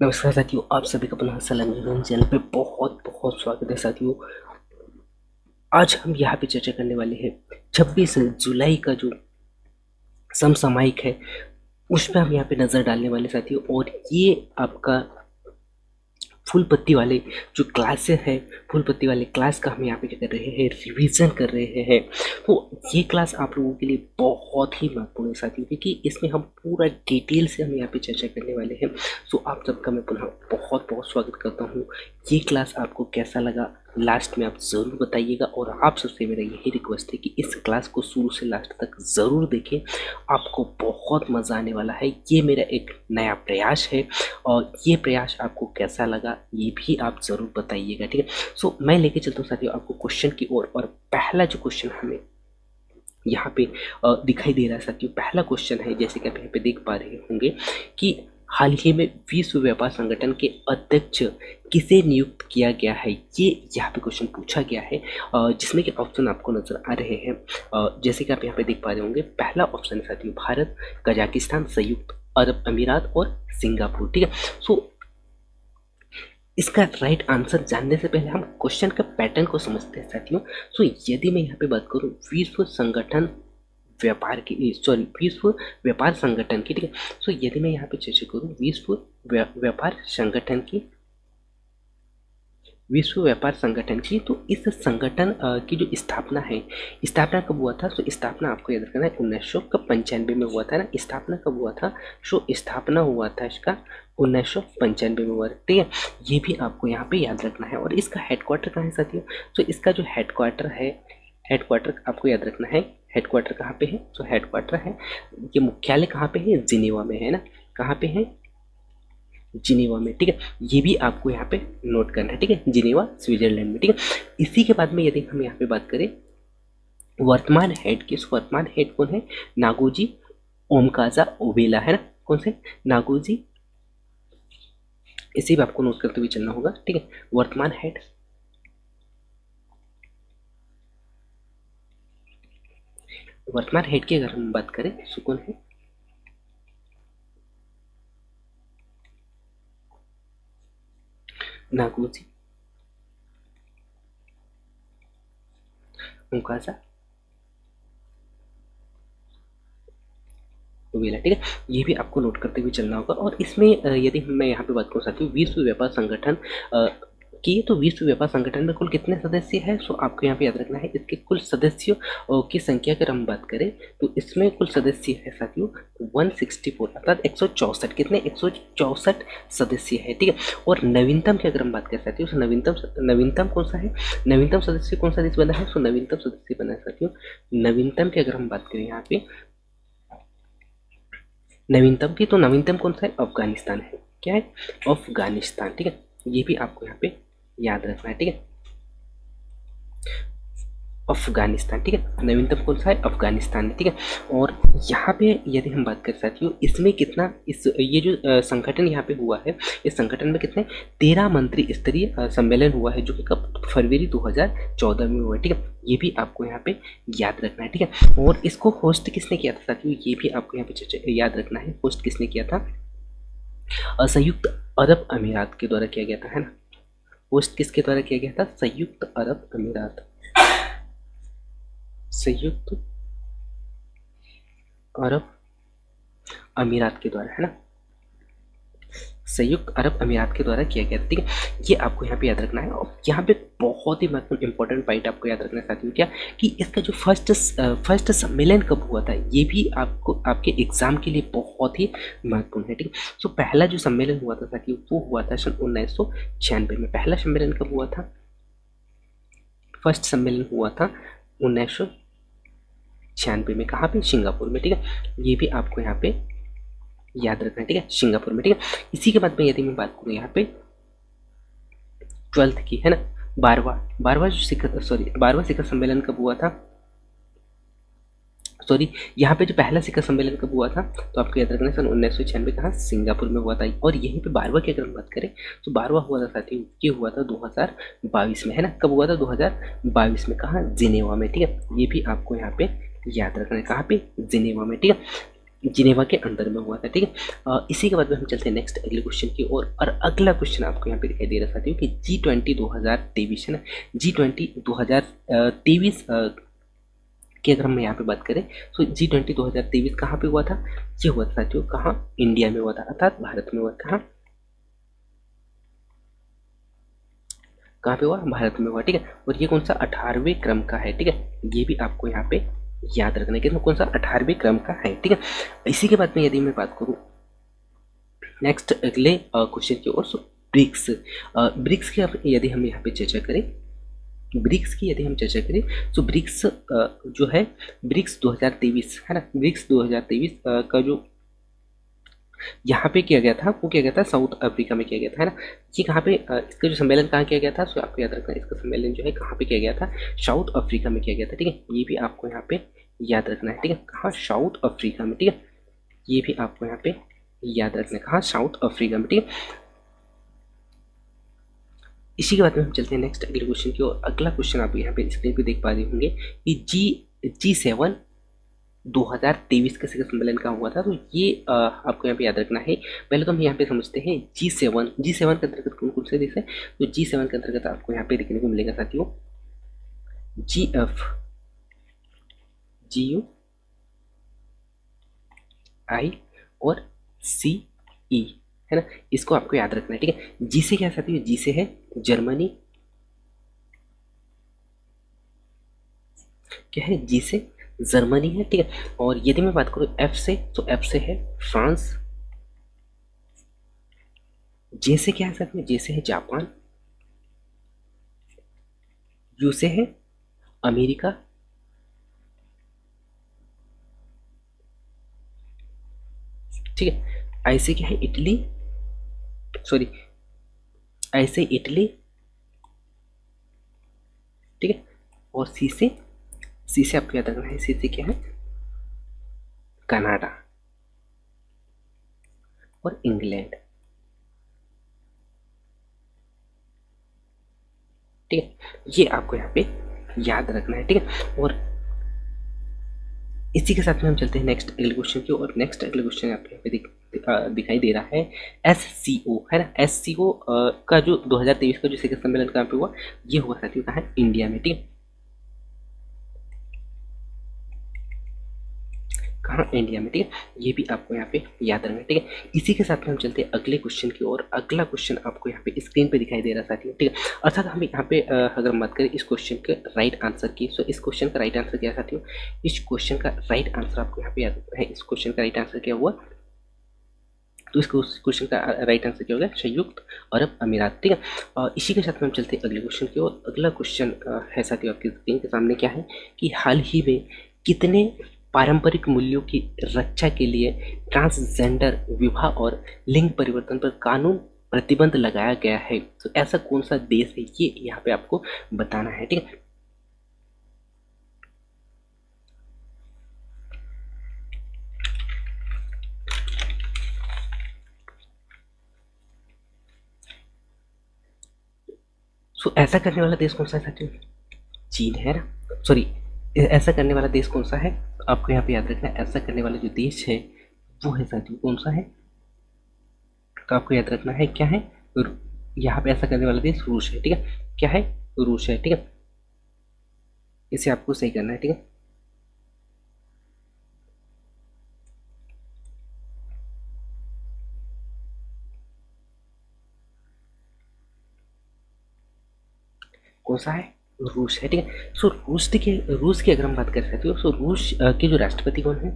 नमस्कार साथियों, आप सभी का पुनः सलाम चैनल पे बहुत बहुत स्वागत है साथियों। आज हम यहाँ पे चर्चा करने वाले हैं 26 जुलाई का जो समसामयिक है उस पर हम यहाँ पे नज़र डालने वाले साथियों। और ये आपका फुल पत्ती वाले जो क्लासेस है, फुल पत्ती वाले क्लास का हम यहाँ पे क्या कर रहे हैं, रिवीजन कर रहे हैं। तो ये क्लास आप लोगों के लिए बहुत ही महत्वपूर्ण है साथियों, क्योंकि इसमें हम पूरा डिटेल से हम यहाँ पे चर्चा करने वाले हैं। सो आप सबका मैं पुनः बहुत बहुत स्वागत करता हूँ। ये क्लास आपको कैसा लगा लास्ट में आप ज़रूर बताइएगा, और आप सबसे मेरा यही रिक्वेस्ट है कि इस क्लास को शुरू से लास्ट तक ज़रूर देखें, आपको बहुत मज़ा आने वाला है। ये मेरा एक नया प्रयास है और ये प्रयास आपको कैसा लगा ये भी आप ज़रूर बताइएगा, ठीक है। सो मैं लेके चलता हूँ साथियों आपको क्वेश्चन की ओर। और पहला जो क्वेश्चन हमें यहाँ पे दिखाई दे रहा है साथियों, पहला क्वेश्चन है, जैसे कि आप यहाँ पे देख पा रहे होंगे कि हाल ही में विश्व व्यापार संगठन के अध्यक्ष किसे नियुक्त किया गया है। ये यहाँ पे क्वेश्चन पूछा गया है, जिसमें कि ऑप्शन आपको नजर आ रहे हैं। जैसे कि आप यहाँ पे देख पा रहे होंगे, पहला ऑप्शन है साथियों भारत, कजाकिस्तान, संयुक्त अरब अमीरात और सिंगापुर, ठीक है। सो इसका राइट आंसर जानने से पहले हम क्वेश्चन का पैटर्न को समझते हैं साथियों। सो यदि मैं यहाँ पे बात करूँ विश्व संगठन व्यापार की, सॉरी विश्व व्यापार संगठन की, ठीक है। सो यदि मैं यहाँ पे चर्चा करूँ विश्व व्यापार संगठन की, विश्व व्यापार संगठन की, तो इस संगठन की जो स्थापना है, स्थापना कब हुआ था? सो स्थापना आपको याद रखना है 1995 में हुआ था ना। स्थापना कब हुआ था? सो स्थापना हुआ था इसका 1995 में हुआ था, ठीक है। ये भी आपको यहाँ पे याद रखना है। और इसका हेडक्वार्टर कहाँ है साथियों? तो इसका जो हेडक्वार्टर है, हेडक्वार्टर आपको याद रखना है। हेडक्वार्टर कहाँ पे है? तो हेडक्वार्टर है, ये मुख्यालय कहाँ पे है? जिनेवा में है ना। कहाँ पे है? जिनेवा में, ठीक है। ये भी आपको यहाँ पे नोट करना है, ठीक है। जिनेवा स्विट्जरलैंड में, ठीक है। इसी के बाद में यदि हम यहाँ पे बात करें वर्तमान हेड की, वर्तमान हेड कौन है? नागोजी ओमकाजा ओबेला, है ना। कौन से? नागोजी, इसे भी आपको नोट करते हुए चलना होगा, ठीक है। वर्तमान हेड, वर्तमान हेड की अगर हम बात करें तो कौन है? नागोजी ओमकाजा ओबेला, ठीक है। ये भी आपको नोट करते हुए चलना होगा। और इसमें यदि मैं यहाँ पे बात करूँ साथियों विश्व व्यापार संगठन की, तो विश्व व्यापार संगठन में कुल कितने सदस्य हैं? सो आपको यहाँ पे याद रखना है इसके कुल सदस्यों की संख्या अगर हम बात करें तो इसमें कुल सदस्य है साथियों 164, अर्थात 164। कितने? 164 सदस्य है, ठीक है। और नवीनतम की अगर हम बात करें साथियों, तो नवीनतम कौन सा है? नवीनतम सदस्य कौन सा देश बना है? सो नवीनतम सदस्य बना है साथियों, नवीनतम की अगर हम बात करें यहाँ पे नवीनतम की, तो नवीनतम कौन सा है? अफगानिस्तान है। क्या है? अफगानिस्तान, ठीक है। ये भी आपको यहाँ पे याद रखना है, ठीक है। अफगानिस्तान, ठीक है। नवीनतम कौन सा है? अफगानिस्तान है, ठीक है। और यहाँ पे यदि हम बात करें साथियों इसमें कितना, इस ये जो संगठन यहाँ पे हुआ है, इस संगठन में कितने 13 मंत्री स्तरीय सम्मेलन हुआ है, जो कि कब? फरवरी 2014 में हुआ है, ठीक है। ये भी आपको यहाँ पे याद रखना है, ठीक है। और इसको होस्ट किसने किया था साथियों? ये भी आपको यहाँ पे याद रखना है, होस्ट किसने किया था? संयुक्त अरब अमीरात के द्वारा किया गया था, है ना। होस्ट किसके द्वारा किया गया था? संयुक्त अरब अमीरात, संयुक्त अरब अमीरात के द्वारा, है ना। संयुक्त अरब अमीरात के द्वारा किया गया था, ठीक है। ये आपको यहाँ पे याद रखना है। और यहाँ पे बहुत ही महत्वपूर्ण इंपॉर्टेंट पॉइंट आपको याद रखना है साथियों, क्या कि इसका जो फर्स्ट सम्मेलन कब हुआ था, ये भी आपको आपके एग्जाम के लिए बहुत ही महत्वपूर्ण है, ठीक है। सो पहला जो सम्मेलन हुआ था साथियों वो हुआ था सन 1996 में। पहला सम्मेलन कब हुआ था? फर्स्ट सम्मेलन हुआ था 1996 में। कहाँ पे? सिंगापुर में, ठीक है। ये भी आपको यहाँ पे याद रखना है, ठीक है। सिंगापुर में, ठीक है। इसी के बाद में यदि मैं बात करूँ यहाँ पे 12th की, है ना, बारहवा जो शिखर, सॉरी 12वां शिखर सम्मेलन कब हुआ था? सॉरी, यहाँ पे जो पहला शिखर सम्मेलन कब हुआ था, तो आपको याद रखना है सन 1996 कहाँ? सिंगापुर में हुआ था। और यहीं पे 12वां की अगर हम बात करें तो 12वां हुआ था साथियों, ये हुआ था 2022 में, है ना। कब हुआ था? 2022 में। कहाँ? जिनेवा में, ठीक है। ये भी आपको यहाँ पे याद रखना है। कहाँ पे? जिनेवा में, ठीक है। जिनेवा के अंदर में हुआ था, ठीक है। इसी के बाद में हम चलते हैं नेक्स्ट अगले क्वेश्चन की ओर। और अगला क्वेश्चन आपको यहाँ पे दिखाई दे रहा साथियों कि G20 2023 है ना, G20 2023 की अगर हम यहाँ पे बात करें तो G20 2023 कहाँ पे हुआ था? ये हुआ था साथियों कहाँ? इंडिया में हुआ था, अर्थात भारत में हुआ। कहाँ कहाँ पे हुआ? भारत में हुआ, ठीक है। और ये कौन सा? 18वें क्रम का है, ठीक है। ये भी आपको यहाँ पे याद रखना है कि कौन सा 18वें क्रम का है, ठीक है। इसी के बाद में यदि मैं बात करूँ नेक्स्ट अगले क्वेश्चन की ओर, सो ब्रिक्स। ब्रिक्स की यदि हम यहाँ पे चर्चा करें, ब्रिक्स की यदि हम चर्चा करें तो ब्रिक्स जो है ब्रिक्स 2023 है ना, ब्रिक्स 2023 का जो यहाँ पे किया गया था वो किया गया था साउथ अफ्रीका में किया गया था, है ना। ये कहाँ पे इसका जो सम्मेलन कहाँ किया गया था? सो आपको याद रखना है, इसका सम्मेलन जो है कहाँ पे किया गया था? साउथ अफ्रीका में किया गया था, ठीक है। ये भी आपको यहाँ पे याद रखना है, ठीक है। कहाँ? साउथ अफ्रीका में, ठीक है। ये भी आपको यहाँ पे याद रखना है, कहाँ? साउथ अफ्रीका में, ठीक है। इसी के बाद में हम चलते हैं नेक्स्ट अगले क्वेश्चन की और। अगला क्वेश्चन आप यहाँ पे स्क्रीन पे देख पा रहे होंगे कि G7 2023 का शिखर सम्मेलन का हुआ था। तो ये आपको यहाँ पे याद रखना है। पहले तो हम यहाँ पे समझते हैं G7 के अंतर्गत कौन कौन से देश है? तो G7 के अंतर्गत आपको यहाँ पे देखने को मिलेगा साथियों GF, GUI और CE, है ना। इसको आपको याद रखना है, ठीक है। जी से क्या साथियों? जी से है जर्मनी, क्या है? जी से जर्मनी है, ठीक है। और यदि मैं बात करूं एफ से, तो एफ से है फ्रांस। जे से क्या है साथियों? जे से है जापान। यू से है अमेरिका। ठीक है। आई से क्या है? इटली, सॉरी आई से इटली, ठीक है। और सी से आपको याद रखना है, सी से क्या है? कनाडा और इंग्लैंड, ठीक है। ये आपको यहाँ पे याद रखना है, ठीक है। और इसी के साथ में हम चलते हैं नेक्स्ट अगले क्वेश्चन की। और नेक्स्ट अगले क्वेश्चन आपको यहाँ पे दिखाई दे रहा है SCO, है ना। SCO का जो 2023 का जो शिखर सम्मेलन कहाँ पे हुआ? ये हुआ साथियों कहाँ है? इंडिया में, ठीक है। कहाँ? इंडिया में, ठीक है। ये भी आपको यहाँ पे याद रखना है, ठीक है। इसी के साथ में हम चलते हैं अगले क्वेश्चन की ओर। अगला क्वेश्चन आपको यहाँ पे स्क्रीन पे दिखाई दे रहा है साथियों, ठीक है। अर्थात हम यहाँ पे अगर हम बात करें इस क्वेश्चन के राइट आंसर की, तो इस क्वेश्चन का राइट आंसर क्या है साथियों? इस क्वेश्चन का राइट आंसर आपको यहाँ पे याद रखना है। इस क्वेश्चन का राइट आंसर क्या हुआ? तो इस क्वेश्चन का राइट आंसर क्या होगा? संयुक्त अरब अमीरात, ठीक है। और इसी के साथ में हम चलते हैं अगले क्वेश्चन की ओर। अगला क्वेश्चन है साथियों आपकी स्क्रीन के सामने, क्या है कि हाल ही में कितने पारंपरिक मूल्यों की रक्षा के लिए ट्रांसजेंडर विवाह और लिंग परिवर्तन पर कानून प्रतिबंध लगाया गया है? तो ऐसा कौन सा देश है, ये यहाँ पे आपको बताना है, ठीक है। सो ऐसा करने वाला देश कौन सा है साथियों? चीन है ना, सॉरी, ऐसा करने वाला देश कौन सा है? आपको यहाँ पे याद रखना है, ऐसा करने वाला जो देश है वो है साथियों कौन सा है? तो आपको याद रखना है क्या है? यहाँ पे ऐसा करने वाला देश रूस है, ठीक है। क्या है? रूस है, ठीक है। इसे आपको सही करना है, ठीक है। कौन सा है? रूस है, ठीक है। सो रूस की अगर हम बात कर सकते हो, सो रूस के जो राष्ट्रपति कौन है?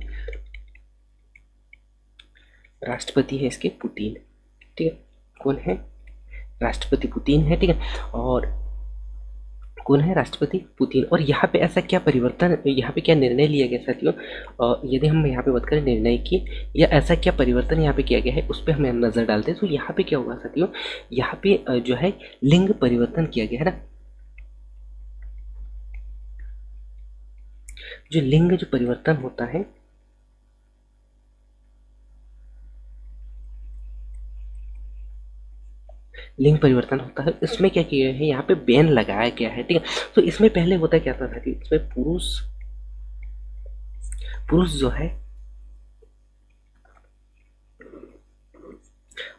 राष्ट्रपति है इसके पुतिन, ठीक है। कौन है? राष्ट्रपति पुतिन है, ठीक है। और कौन है? राष्ट्रपति पुतिन। और यहाँ पे ऐसा क्या परिवर्तन, यहाँ पे क्या निर्णय लिया गया साथियों? यदि हम यहाँ पे बात करें निर्णय की, या ऐसा क्या परिवर्तन यहाँ पे किया गया है उस पर हमें नजर डालते हैं। तो यहाँ पे क्या होगा साथियों? यहाँ पे जो है लिंग परिवर्तन किया गया है ना। जो लिंग जो परिवर्तन होता है, लिंग परिवर्तन होता है, इसमें क्या किया है? यहाँ पे बैन लगाया गया है, ठीक है। तो इसमें पहले होता क्या था कि इसमें पुरुष पुरुष जो है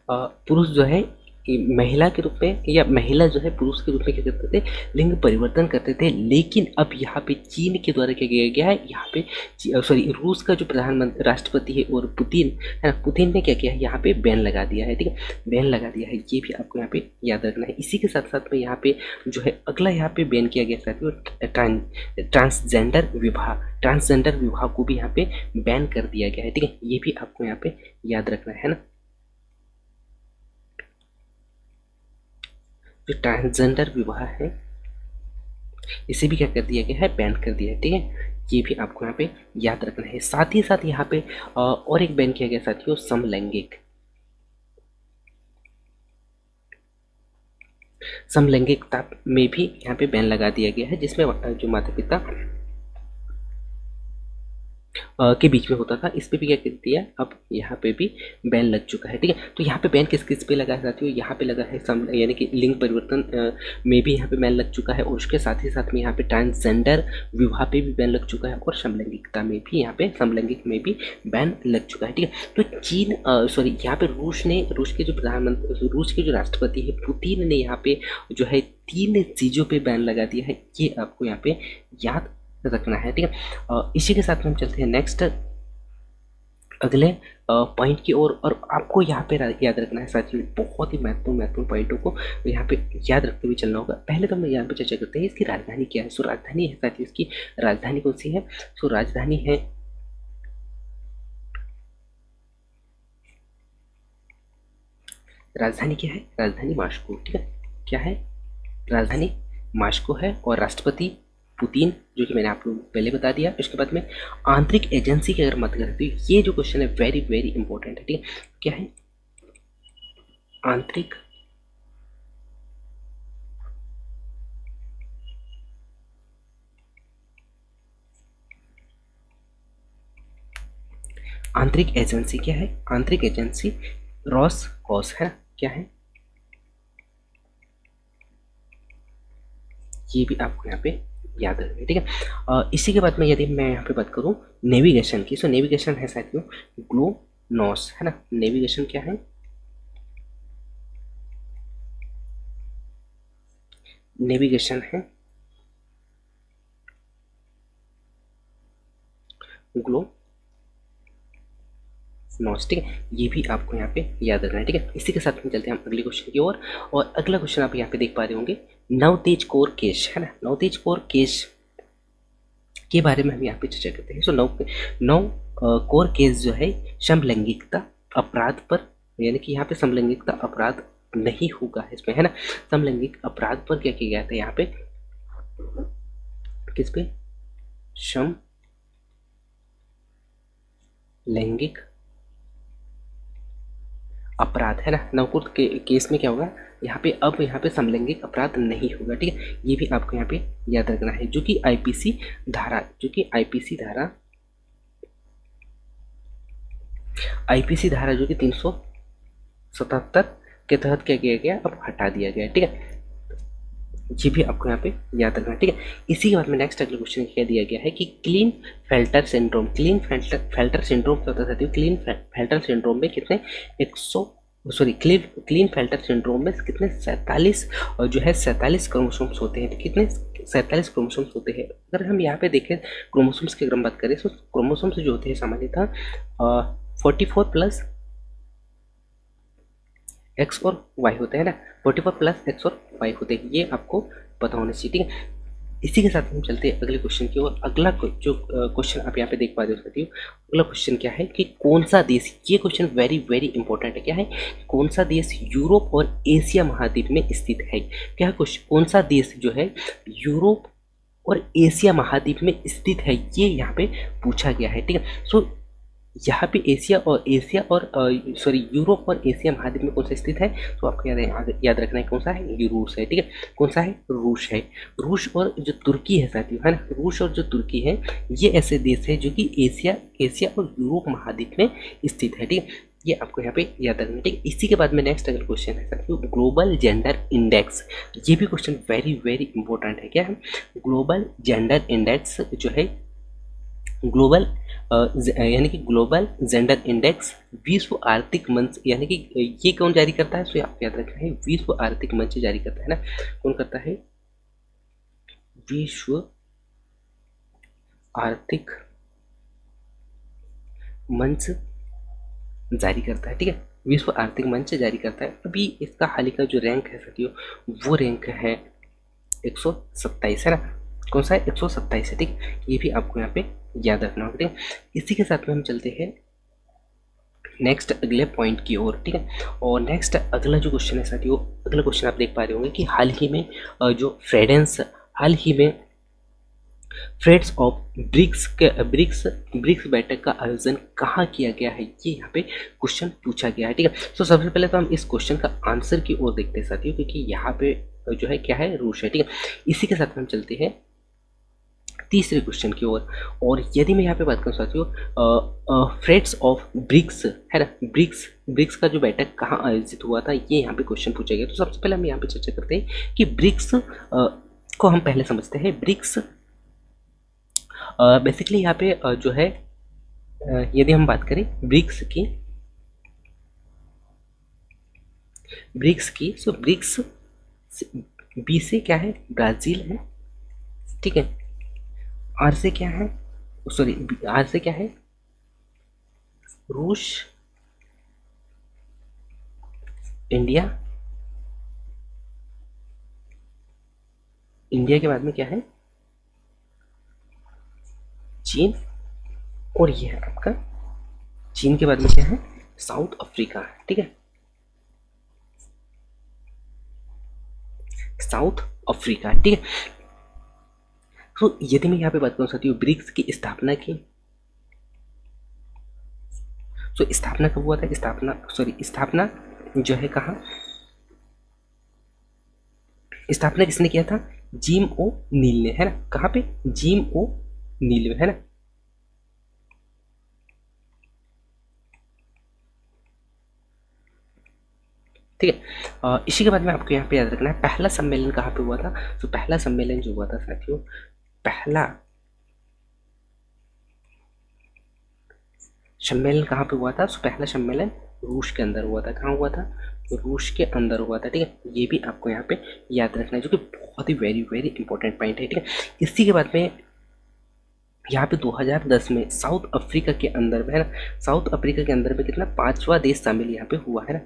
पुरुष जो है महिला के रूप में या महिला जो है पुरुष के रूप में क्या करते थे, लिंग परिवर्तन करते थे। लेकिन अब यहाँ पे चीन के द्वारा क्या किया गया है, यहाँ पे सॉरी रूस का जो प्रधानमंत्री राष्ट्रपति है और पुतिन है ना, पुतिन ने क्या किया है, यहाँ पे बैन लगा दिया है। ठीक है, बैन लगा दिया है, ये भी आपको यहाँ पे याद रखना है। इसी के साथ साथ में यहाँ पे जो है अगला यहाँ पे बैन किया गया साथियों, ट्रांसजेंडर विवाह को भी यहाँ पे बैन कर दिया गया है। ठीक है, ये भी आपको यहाँ पे याद रखना है ना। जो ट्रांसजेंडर विवाह है इसे भी क्या कर दिया गया है, बैन कर दिया है। ठीक है, ये भी आपको यहाँ पे याद रखना है। साथ ही साथ यहाँ पे और एक बैन किया गया साथियों, समलैंगिकता में भी यहाँ पे बैन लगा दिया गया है, जिसमें जो माता पिता के बीच में होता था, इस पे भी क्या कर दिया, अब यहाँ पे भी बैन लग चुका है। ठीक है, तो यहाँ पे बैन किस किस पे लगा है साथियों, यहाँ पे लगा है यानी कि लिंग परिवर्तन में भी यहाँ पे बैन लग चुका है, और उसके साथ ही साथ में यहाँ पे ट्रांसजेंडर विवाह पे भी बैन लग चुका है, और समलैंगिकता में भी यहाँ पे समलैंगिक में भी बैन लग चुका है। ठीक है, तो चीन सॉरी यहाँ पे रूस के जो प्रधानमंत्री, रूस के जो राष्ट्रपति है पुतिन ने यहाँ पे जो है 3 चीज़ों पे बैन लगा दिया है, ये आपको यहाँ पे याद रखना है। ठीक है, इसी के साथ में हम चलते हैं नेक्स्ट अगले पॉइंट की ओर, और आपको यहाँ पे याद रखना है साथियों, बहुत ही महत्वपूर्ण पॉइंटों को यहाँ पे याद रखते हुए चलना होगा। पहले तो हम यहाँ पे चर्चा करते हैं इसकी राजधानी क्या है। सो राजधानी है साथियों, इसकी राजधानी कौन सी है, सो राजधानी है क्या है, राजधानी मास्को। ठीक है, क्या है, राजधानी मास्को है, और राष्ट्रपति पुतिन, जो कि मैंने आप लोगों को पहले बता दिया। इसके बाद में आंतरिक एजेंसी की अगर बात करें तो ये जो क्वेश्चन है वेरी वेरी इंपॉर्टेंट है। ठीक है, क्या है, आंतरिक एजेंसी क्या है, आंतरिक एजेंसी रॉसकॉस है, क्या है, ये भी आपको यहाँ पे याद रखना। ठीक है, इसी के बाद में यदि मैं यहाँ पे बात करूँ नेविगेशन की, सो नेविगेशन है साथियों ग्लोनॉस है ना, नेविगेशन क्या है, नेविगेशन है ग्लोनॉस। ठीक है, ये भी आपको यहाँ पे याद रखना है। ठीक है, इसी के साथ में चलते हैं हम अगले क्वेश्चन की ओर, और अगला क्वेश्चन आप यहाँ पे देख पा रहे होंगे, नवतेज कोर केस है ना, नवतेज कोर केस के बारे में हम यहाँ पे चर्चा करते हैं। सो नौ कोर केस जो है समलैंगिकता अपराध पर, यानी कि यहाँ पे समलैंगिकता अपराध नहीं होगा इसमें है ना, समलैंगिक अपराध पर क्या किया गया था, यहाँ पे किस पे, समलैंगिक अपराध है ना, नवकोर के केस में क्या होगा, यहाँ पे समलैंगिक अपराध नहीं होगा। ठीक है, ये भी आपको यहाँ पे याद रखना है, जो कि आईपीसी धारा जो कि 377 के तहत क्या किया गया, अब हटा दिया गया। ठीक है, ये भी आपको यहाँ पे याद रखना है। ठीक है, इसी के बाद में नेक्स्ट अगले क्वेश्चन क्या दिया गया है कि क्लीन फेल्टर सिंड्रोम क्या होता है, क्लीन फेल्टर सिंड्रोम में कितने क्लीन फेल्टर सिंड्रोम में कितने 47 जो है 47 क्रोमोसोम्स होते हैं। कितने 47 क्रोमोसोम्स होते हैं। अगर हम यहाँ पे देखें क्रोमोसोम्स की अगर हम बात करें तो क्रोमोसोम्स जो होते हैं सामान्यतः 44 प्लस एक्स और वाई होते हैं ना, 44 प्लस एक्स और वाई होते हैं, ये आपको पता होना चाहिए। ठीक है, इसी के साथ हम चलते हैं अगले क्वेश्चन की ओर। अगला जो क्वेश्चन आप यहाँ पे देख पा रहे हो साथियों, अगला क्वेश्चन क्या है कि कौन सा देश, ये क्वेश्चन वेरी वेरी इंपॉर्टेंट है, क्या है, कौन सा देश यूरोप और एशिया महाद्वीप में स्थित है। क्या क्वेश्चन, कौन सा देश जो है यूरोप और एशिया महाद्वीप में स्थित है, ये यहाँ पे पूछा गया है। ठीक है, सो यहाँ पे यूरोप और एशिया महाद्वीप में कौन सा स्थित है, तो आपको याद रखना है कौन सा है, रूस है। ठीक है, कौन सा है, रूस है। रूस और जो तुर्की है साथियों है ना, रूस और जो तुर्की है ये ऐसे देश है जो कि एशिया और यूरोप महाद्वीप में स्थित है। ठीक है, ये आपको यहाँ पे याद रखना है। ठीक है, इसी के बाद में नेक्स्ट अगला क्वेश्चन है साथियों ग्लोबल जेंडर इंडेक्स, ये भी क्वेश्चन वेरी वेरी इंपॉर्टेंट है। क्या है, ग्लोबल जेंडर इंडेक्स जो है, ग्लोबल यानी कि ग्लोबल जेंडर इंडेक्स विश्व आर्थिक मंच, यानी कि ये कौन जारी करता है, तो आपको याद रखना है विश्व आर्थिक मंच जारी करता है ना। कौन करता है, विश्व आर्थिक मंच जारी करता है, ठीक है, विश्व आर्थिक मंच जारी करता है। अभी इसका हाल ही का जो रैंक है साथियों, वो रैंक है 127 है ना। कौन सा है, 127 है, ठीक। ये भी आपको यहाँ पे याद रखना होगा, ठीक। इसी के साथ में हम चलते हैं नेक्स्ट अगले पॉइंट की ओर, ठीक है। और नेक्स्ट अगला जो क्वेश्चन है साथियों, अगला क्वेश्चन आप देख पा रहे होंगे कि हाल ही में जो फ्रेडेंस, हाल ही में फ्रेड्स ऑफ ब्रिक्स बैठक का आयोजन कहाँ किया गया है, ये यहाँ पे क्वेश्चन पूछा गया है, ठीक है। तो सबसे पहले तो हम इस क्वेश्चन का आंसर की ओर देखते हैं साथियों, क्योंकि यहाँ पे जो है क्या है, रूस है, ठीक है। इसी के साथ हम चलते हैं तीसरे क्वेश्चन की ओर। और यदि मैं यहाँ पे बात करूँ साथियों, फ्रेड्स ऑफ ब्रिक्स है ना, ब्रिक्स का जो बैठक कहाँ आयोजित हुआ था, ये यहाँ पे क्वेश्चन पूछा गया। तो सबसे पहले हम यहाँ पे चर्चा करते हैं कि ब्रिक्स को हम पहले समझते हैं। ब्रिक्स बेसिकली यहाँ पे जो है यदि हम बात करें ब्रिक्स की सो ब्रिक्स बी से क्या है, ब्राज़ील है, ठीक है। आर से क्या है, सॉरी आर से क्या है, रूस, इंडिया, इंडिया के बाद में क्या है, चीन, और ये है आपका, चीन के बाद में क्या है, साउथ अफ्रीका, ठीक है, साउथ अफ्रीका, ठीक है। तो यदि मैं यहाँ पे बात करूँ साथियों, ब्रिक्स की स्थापना की, तो स्थापना कब हुआ था, स्थापना जो है कहाँ, स्थापना किसने किया था, जिम ओ नील ने, है ना। कहाँ पे, जिम ओ नील में, है ना। ठीक है। इसी के बाद में आपको यहाँ पे याद रखना है पहला सम्मेलन कहाँ पे हुआ था। तो पहला सम्मेलन जो हुआ था साथियों, पहला सम्मेलन कहाँ पे हुआ था, तो पहला सम्मेलन रूस के अंदर हुआ था। कहाँ हुआ था, तो रूस के अंदर हुआ था, ठीक है। ये भी आपको यहाँ पे याद रखना है, जो कि बहुत ही वेरी वेरी इंपॉर्टेंट पॉइंट है, ठीक है। इसी के बाद में यहाँ पे 2010 में साउथ अफ्रीका के अंदर में, है ना, साउथ अफ्रीका के अंदर में कितना, पांचवा देश शामिल यहाँ पे हुआ, है ना,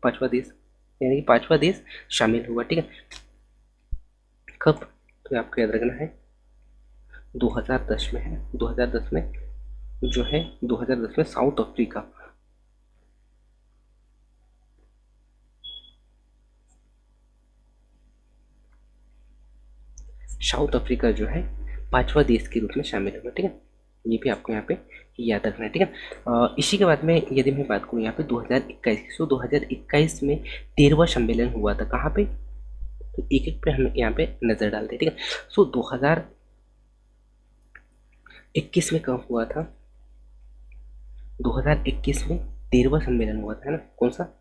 पांचवा देश, यानी कि पांचवा देश शामिल हुआ, ठीक है। कब, तो आपको याद रखना है 2010 में, है 2010 में जो है, 2010 में साउथ अफ्रीका, साउथ अफ्रीका जो है पांचवा देश के रूप में शामिल हुआ, ठीक है। ये भी आपको यहाँ पे याद रखना है, ठीक है। इसी के बाद में यदि मैं बात करूँ यहाँ पे 2021 की, तो 2021 में 13वां सम्मेलन हुआ था। कहाँ पे, तो एक एक पे हम यहाँ पे नज़र डालते हैं, ठीक है। सो 2021 में कब हुआ था, 2021 में 13वां सम्मेलन हुआ था, है ना। कौन सा,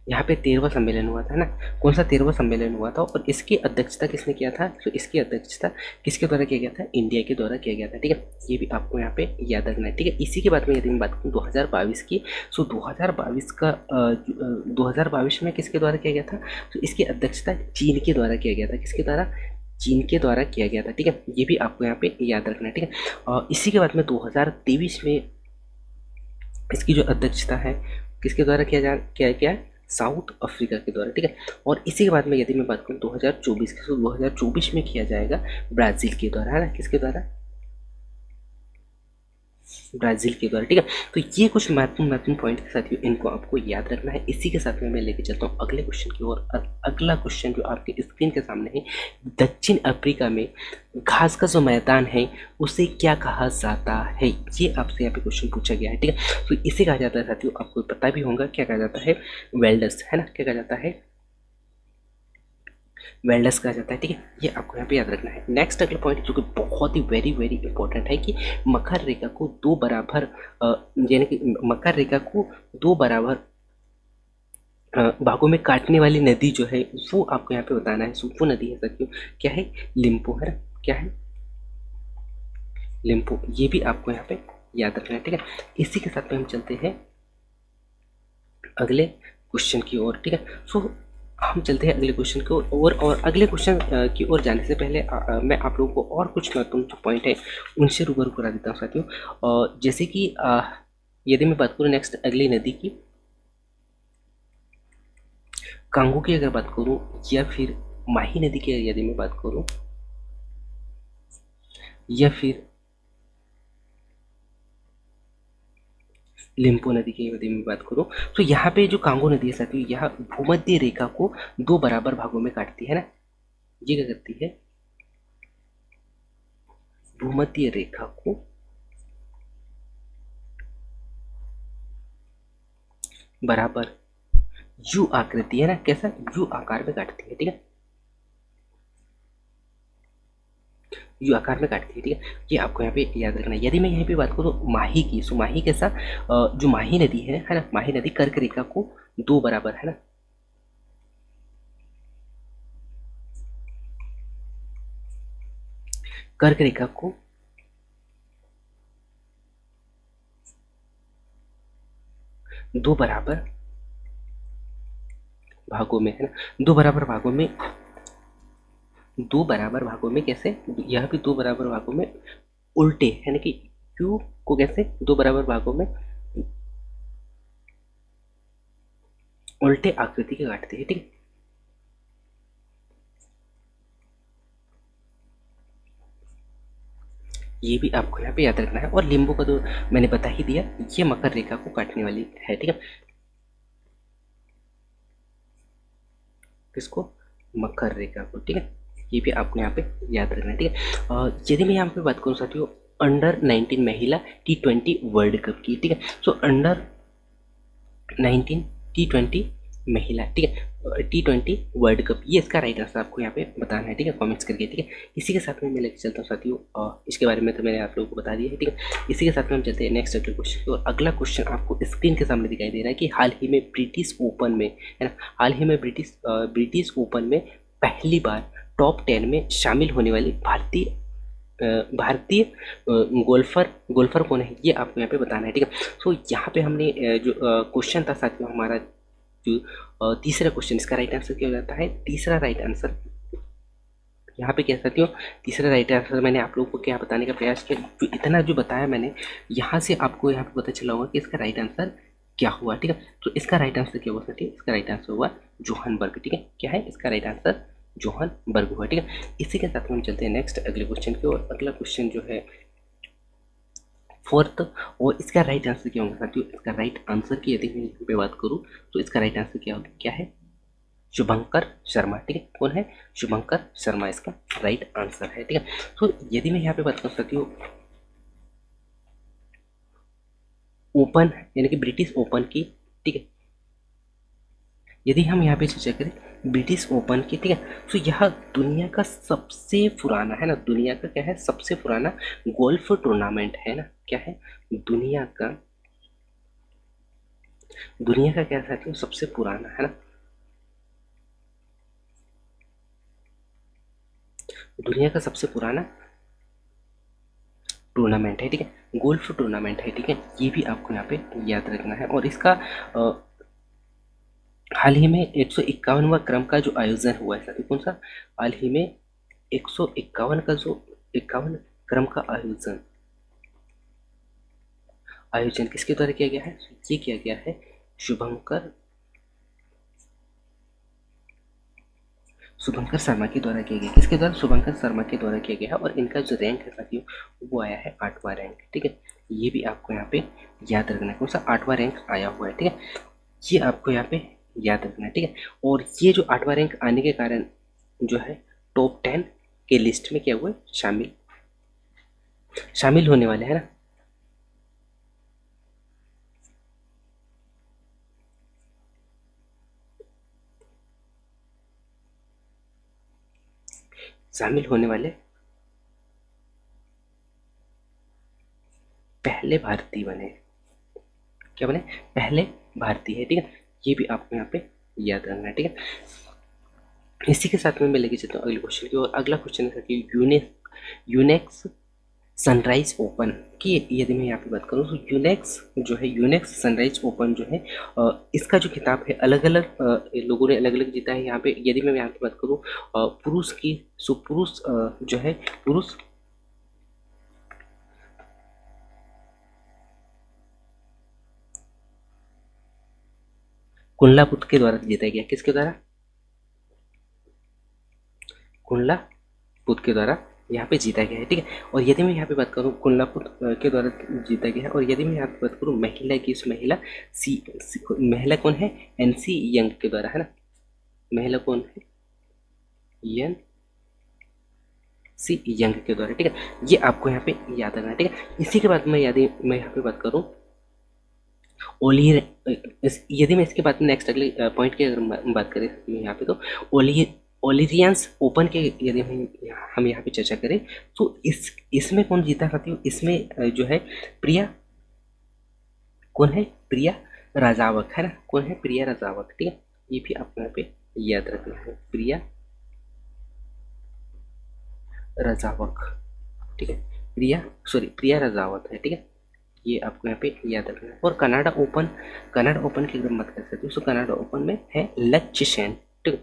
यहाँ पे 13वां सम्मेलन हुआ था ना। कौन सा 13वां सम्मेलन हुआ था, और इसकी अध्यक्षता किसने किया था, तो इसकी अध्यक्षता किसके द्वारा किया गया था, इंडिया के द्वारा किया गया था, ठीक है। ये भी आपको यहाँ पे याद रखना है, ठीक है। इसी के बाद में यदि मैं बात करूँ 2022 की, सो 2022 का 2022 में किसके द्वारा किया गया था, तो इसकी अध्यक्षता चीन के द्वारा किया गया था। किसके द्वारा, चीन के द्वारा किया गया था, ठीक है। ये भी आपको यहाँ पे याद रखना है, ठीक है। और इसी के बाद में 2023 में इसकी जो अध्यक्षता है किसके द्वारा किया गया, साउथ अफ्रीका के द्वारा, ठीक है। और इसी के बाद में यदि मैं बात करूँ 2024 की, तो 2024 में किया जाएगा ब्राज़ील के द्वारा, है ना। किसके द्वारा, ब्राज़ील के द्वारा, ठीक है। तो ये कुछ महत्वपूर्ण पॉइंट के साथ इनको आपको याद रखना है। इसी के साथ में मैं लेके चलता हूँ अगले क्वेश्चन की ओर। अगला क्वेश्चन जो आपके स्क्रीन के सामने है, दक्षिण अफ्रीका में घास का जो मैदान है उसे क्या कहा जाता है, ये आपसे यहाँ पे क्वेश्चन पूछा गया है, ठीक है। तो इसे कहा जाता है साथियों, आपको पता भी होगा क्या कहा जाता है, वेल्डस, है ना। क्या कहा जाता है, वेल्डस कहा जाता है, ठीक है। ये आपको यहाँ पे याद रखना है। नेक्स्ट अगला पॉइंट जो कि बहुत ही वेरी वेरी इंपॉर्टेंट है कि मकर रेखा को दो बराबर यानी कि मकर रेखा को दो बराबर भागों में काटने वाली नदी जो है वो आपको यहाँ पे बताना है। सो वो नदी है सर, क्या है, लिम्पो है ना, क्या है, लिम्पो। ये भी आपको यहाँ पे याद रखना है, ठीक है। इसी के साथ में हम चलते हैं अगले क्वेश्चन की ओर, ठीक है। सो हम चलते हैं अगले क्वेश्चन की ओर और अगले क्वेश्चन की ओर जाने से पहले मैं आप लोगों को और कुछ महत्वपूर्ण जो पॉइंट है उनसे रूबरू करा देता हूँ साथियों। जैसे कि यदि मैं बात करूँ नेक्स्ट अगली नदी की, कांगो की अगर बात करूँ या फिर माही नदी की यदि मैं बात करूँ या फिर लिम्पो नदी की यदि मैं बात करूँ, तो यहाँ पे जो कांगो नदी है साथियों, यह भूमध्य रेखा को दो बराबर भागों में काटती है ना। ये क्या करती है, भूमध्य रेखा को बराबर यू आकृति है ना, कैसा, यू आकार में काटती है, ठीक है। यू आकार में काटती है, ठीक है। ये आपको यहाँ पे याद रखना है। यदि मैं यहाँ पे बात करूँ माही की, सो माही कैसा, जो माही नदी है ना, माही नदी कर्क रेखा को दो बराबर है ना, कर्क रेखा को दो बराबर भागों में है ना, दो बराबर भागों में, दो बराबर भागों में कैसे, यह भी दो बराबर भागों में उल्टे है ना, कि क्यू को कैसे दो बराबर भागों में उल्टे आकृति के काटते हैं, ठीक है। ये भी आपको यहाँ पे याद रखना है। और लिम्बो का तो मैंने बता ही दिया, ये मकर रेखा को काटने वाली है, ठीक है। किसको, मकर रेखा को, ठीक है। ये भी आपको यहाँ पे याद रखना है, ठीक है। यदि मैं यहाँ पे बात करूँ साथियों अंडर 19 महिला T20 वर्ल्ड कप की, ठीक है। सो अंडर 19 T20 महिला, ठीक है, T20 वर्ल्ड कप, ये इसका राइट आंसर आपको यहाँ पे बताना है, ठीक है, कमेंट्स करके, ठीक है। इसी के साथ में मैं लेकर चलता हूँ साथियों, इसके बारे में तो मैंने आप लोगों को बता दिया है, ठीक है। इसी के साथ में हम चलते हैं नेक्स्ट अगले क्वेश्चन की। और अगला क्वेश्चन आपको स्क्रीन के सामने दिखाई दे रहा है कि हाल ही में ब्रिटिश ओपन में, है ना, हाल ही में ब्रिटिश ओपन में पहली बार टॉप 10 में शामिल होने वाली भारतीय गोल्फर गोल्फर कौन है, ये आपको यहाँ पे बताना है, ठीक है। सो यहाँ पे हमने जो क्वेश्चन था साथियों हमारा, जो तीसरा क्वेश्चन, इसका राइट आंसर क्या हो जाता है, तीसरा राइट आंसर यहाँ पे क्या साथियों, तीसरा राइट आंसर मैंने आप लोगों को क्या बताने का प्रयास किया, जो इतना जो बताया मैंने, यहाँ से आपको यहाँ पे पता चला होगा कि इसका राइट आंसर क्या हुआ, ठीक है। तो इसका राइट आंसर क्या हुआ साथियों, इसका राइट आंसर हुआ जोहानबर्ग, ठीक है। क्या है इसका राइट आंसर, जोहानबर्ग हुआ, ठीक है। इसी के साथ में हम चलते हैं नेक्स्ट अगले क्वेश्चन की। और अगला क्वेश्चन जो है फोर्थ, और इसका राइट आंसर क्या होगा साथियों, इसका राइट आंसर की यदि मैं यहाँ पे बात करूँ तो इसका राइट आंसर क्या होगा, क्या है, शुभंकर शर्मा, ठीक है। कौन है, शुभंकर शर्मा इसका राइट आंसर है, ठीक है। तो यदि मैं यहाँ पे बात कर सकती हूँ ओपन यानी कि ब्रिटिश ओपन की, ठीक है, यदि हम यहाँ पे चर्चा करें ब्रिटिश ओपन की, ठीक है, तो यह दुनिया का सबसे पुराना है ना, दुनिया का क्या है, सबसे पुराना गोल्फ टूर्नामेंट है ना, क्या है, दुनिया का क्या साथियों, सबसे पुराना है ना, दुनिया का सबसे पुराना टूर्नामेंट है, ठीक है, गोल्फ टूर्नामेंट है, ठीक है। ये भी आपको यहाँ पे याद रखना है। और इसका हाल ही में 151वां क्रम का जो आयोजन हुआ है साथियों, कौन सा, हाल ही में 151 का जो 51 क्रम का आयोजन आयोजन किसके द्वारा किया गया है, ये किया गया है शुभंकर शुभंकर शर्मा के द्वारा किया गया, किसके द्वारा, शुभंकर शर्मा के द्वारा किया गया है। और इनका जो रैंक है साथियों वो आया है 8वां रैंक, ठीक है। ये भी आपको यहाँ पे याद रखना है, कौन सा 8वां रैंक आया हुआ है, ठीक है। ये आपको यहाँ पे याद रखना है, ठीक है। और ये जो 8वां रैंक आने के कारण जो है टॉप 10 के लिस्ट में क्या हुआ, शामिल होने वाले हैं ना। शामिल होने वाले पहले भारतीय बने। क्या बने? पहले भारतीय है, ठीक है। ये भी आपको यहाँ पे याद रखना है, ठीक है। इसी के साथ में मैं लेके चलता हूँ अगले क्वेश्चन की। और अगला क्वेश्चन है कि यूनेक्स सनराइज ओपन की यदि मैं यहाँ पे बात करूँ तो यूनेक्स जो है, यूनेक्स सनराइज ओपन जो है, इसका जो खिताब है अलग अलग लोगों ने अलग अलग जीता है। यहाँ पे यदि मैं यहाँ पे बात करूँ पुरुष की, सो पुरुष जो है, पुरुष कुंडला बुद्ध के द्वारा जीता गया। किसके द्वारा? कुंडला बुद्ध के द्वारा यहाँ पे जीता गया है, ठीक है। और यदि मैं यहाँ पे बात करूँ कुंडला बुद्ध के द्वारा जीता गया है, और यदि मैं यहाँ पे बात करूँ महिला की, उस महिला कौन है? एनसी यंग के द्वारा, है ना। महिला कौन है? एन सी यंग के द्वारा, ठीक है। ये आपको यहाँ पे याद रखना है, ठीक है। इसी के बाद में यदि मैं यहाँ पे बात करूँ ओलियर, यदि मैं इसके बाद में नेक्स्ट अगले पॉइंट की अगर बात करें यहाँ पे, तो ओलिरियंस ओपन के यदि हम यहाँ पे चर्चा करें तो इसमें कौन जीता साथियों? इसमें जो है प्रिया, कौन है? प्रिया राजावक, है ना। कौन है? प्रिया राजावक, ठीक है। ये भी आपको यहाँ पे याद रखना है, प्रिया राजावक, ठीक है। प्रिया राजावत है, ठीक है। ये आपको यहाँ पे याद रखना है। और कनाडा ओपन की अगर बात कर सकते हो तो कनाडा ओपन में है लक्ष्य सेन, ठीक है।